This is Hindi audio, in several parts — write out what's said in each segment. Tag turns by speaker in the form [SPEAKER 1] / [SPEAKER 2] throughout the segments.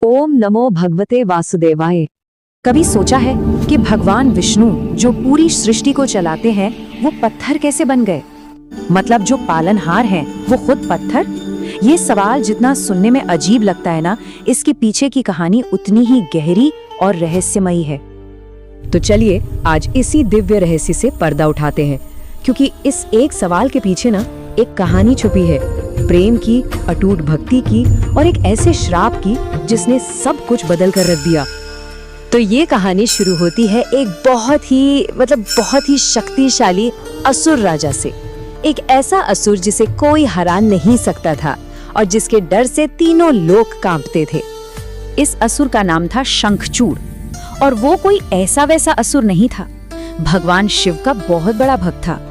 [SPEAKER 1] ओम नमो भगवते वासुदेवाय।
[SPEAKER 2] कभी सोचा है कि भगवान विष्णु जो पूरी सृष्टि को चलाते हैं वो पत्थर कैसे बन गए? मतलब जो पालनहार हैं वो खुद पत्थर? ये सवाल जितना सुनने में अजीब लगता है ना, इसके पीछे की कहानी उतनी ही गहरी और रहस्यमयी है। तो चलिए आज इसी दिव्य रहस्य से पर्दा उठाते हैं, क्योंकि इस एक सवाल के पीछे ना एक कहानी छुपी है, प्रेम की, अटूट भक्ति की और एक ऐसे श्राप की जिसने सब कुछ बदल कर रख दिया। तो ये कहानी शुरू होती है एक बहुत ही शक्तिशाली असुर राजा से। एक ऐसा असुर जिसे कोई हरा नहीं सकता था और जिसके डर से तीनों लोग कांपते थे। इस असुर का नाम था शंखचूड़, और वो कोई ऐसा वैसा असुर नहीं था, भगवान शिव का बहुत बड़ा भक्त था।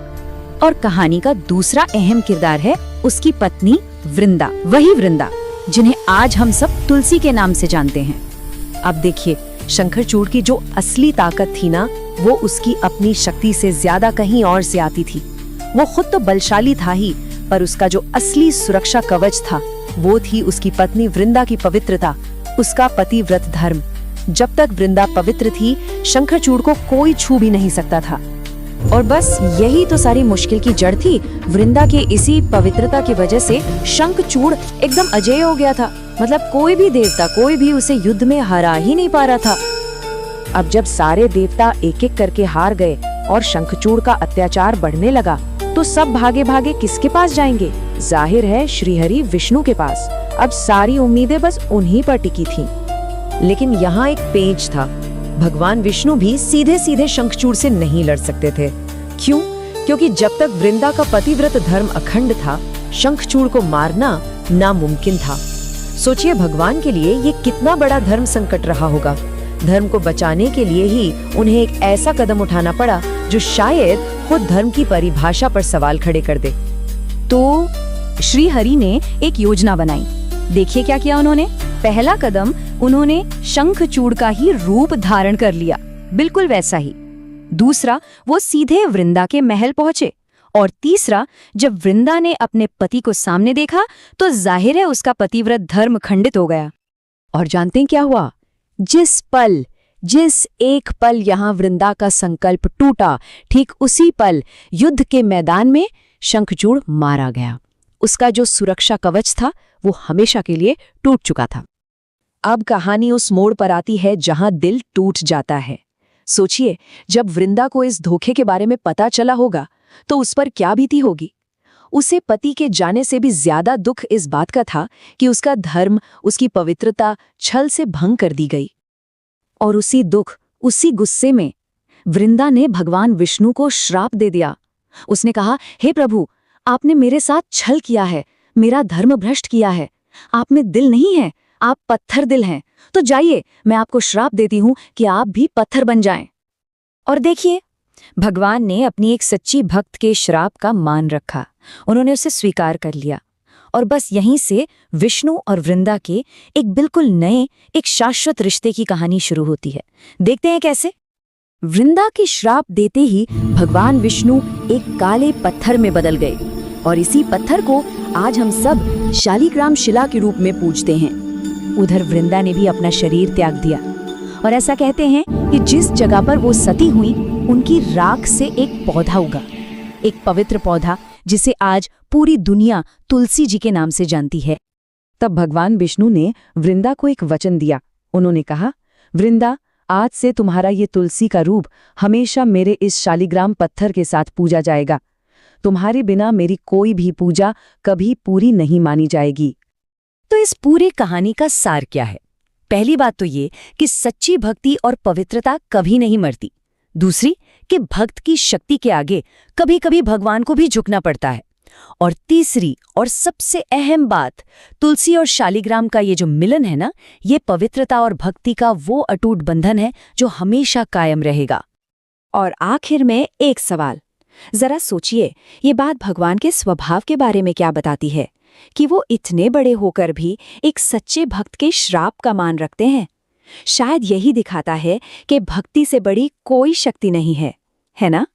[SPEAKER 2] और कहानी का दूसरा अहम किरदार है उसकी पत्नी वृंदा, वही वृंदा जिन्हें आज हम सब तुलसी के नाम से जानते हैं। अब देखिए, शंखचूड़ की जो असली ताकत थी ना, वो उसकी अपनी शक्ति से ज्यादा कहीं और से आती थी। वो खुद तो बलशाली था ही, पर उसका जो असली सुरक्षा कवच था वो थी उसकी पत्नी वृंदा की पवित्रता, उसका पतिव्रत धर्म। जब तक वृंदा पवित्र थी, शंखचूड़ को कोई छू भी नहीं सकता था। और बस यही तो सारी मुश्किल की जड़ थी। वृंदा के इसी पवित्रता की वजह से शंखचूड़ एकदम अजेय हो गया था। मतलब कोई भी देवता, कोई भी उसे युद्ध में हरा ही नहीं पा रहा था। अब जब सारे देवता एक एक करके हार गए और शंखचूड़ का अत्याचार बढ़ने लगा, तो सब भागे भागे किसके पास जाएंगे? जाहिर है श्रीहरि विष्णु के पास। अब सारी उम्मीदें बस उन्हीं पर टिकी थी। लेकिन यहाँ एक पेंच था, भगवान विष्णु भी सीधे सीधे शंखचूड़ से नहीं लड़ सकते थे। क्यों? क्योंकि जब तक वृंदा का पतिव्रत धर्म अखंड था, शंखचूड़ को मारना नामुमकिन था। सोचिए, भगवान के लिए ये कितना बड़ा धर्म संकट रहा होगा। धर्म को बचाने के लिए ही उन्हें एक ऐसा कदम उठाना पड़ा जो शायद खुद धर्म की परिभाषा पर सवाल खड़े कर दे।
[SPEAKER 1] तो श्री हरि ने एक योजना बनाई। देखिए क्या किया उन्होंने। पहला कदम, उन्होंने शंखचूड़ का ही रूप धारण कर लिया, बिल्कुल वैसा ही। दूसरा, वो सीधे वृंदा के महल पहुंचे। और तीसरा, जब वृंदा ने अपने पति को सामने देखा तो जाहिर है उसका पतिव्रत धर्म खंडित हो गया। और जानते हैं क्या हुआ? जिस एक पल यहाँ वृंदा का संकल्प टूटा, ठीक उसी पल युद्ध के मैदान में शंखचूड़ मारा गया। उसका जो सुरक्षा कवच था वो हमेशा के लिए टूट चुका था। अब कहानी उस मोड़ पर आती है जहां दिल टूट जाता है। सोचिए, जब वृंदा को इस धोखे के बारे में पता चला होगा तो उस पर क्या बीती होगी। उसे पति के जाने से भी ज्यादा दुख इस बात का था कि उसका धर्म, उसकी पवित्रता छल से भंग कर दी गई। और उसी दुख, उसी गुस्से में वृंदा ने भगवान विष्णु को श्राप दे दिया। उसने कहा, हे प्रभु, आपने मेरे साथ छल किया है, मेरा धर्म भ्रष्ट किया है। आप में दिल नहीं है, आप पत्थर दिल हैं। तो जाइए, मैं आपको श्राप देती हूं कि आप भी पत्थर बन जाएं। और देखिए, भगवान ने अपनी एक सच्ची भक्त के श्राप का मान रखा। उन्होंने उसे स्वीकार कर लिया। और बस यहीं से विष्णु और वृंदा के एक बिल्कुल नए, एक शाश्वत रिश्ते की कहानी शुरू होती है। देखते हैं कैसे। वृंदा की श्राप देते ही भगवान विष्णु एक काले पत्थर में बदल गए, और इसी पत्थर को आज हम सब शालिग्राम शिला के रूप में पूजते हैं। उधर वृंदा ने भी अपना शरीर त्याग दिया, और ऐसा कहते हैं कि जिस जगह पर वो सती हुई, उनकी राख से एक पौधा उगा, एक पवित्र पौधा जिसे आज पूरी दुनिया तुलसी जी के नाम से जानती है। तब भगवान विष्णु ने वृंदा को एक वचन दिया। उन्होंने कहा, वृंदा, आज से तुम्हारा ये तुलसी का रूप हमेशा मेरे इस शालिग्राम पत्थर के साथ पूजा जाएगा। तुम्हारे बिना मेरी कोई भी पूजा कभी पूरी नहीं मानी जाएगी। तो इस पूरी कहानी का सार क्या है? पहली बात तो ये कि सच्ची भक्ति और पवित्रता कभी नहीं मरती। दूसरी, कि भक्त की शक्ति के आगे कभी कभी भगवान को भी झुकना पड़ता है। और तीसरी और सबसे अहम बात, तुलसी और शालिग्राम का ये जो मिलन है ना, ये पवित्रता और भक्ति का वो अटूट बंधन है जो हमेशा कायम रहेगा। और आखिर में एक सवाल, जरा सोचिए, ये बात भगवान के स्वभाव के बारे में क्या बताती है कि वो इतने बड़े होकर भी एक सच्चे भक्त के श्राप का मान रखते हैं। शायद यही दिखाता है कि भक्ति से बड़ी कोई शक्ति नहीं है ना?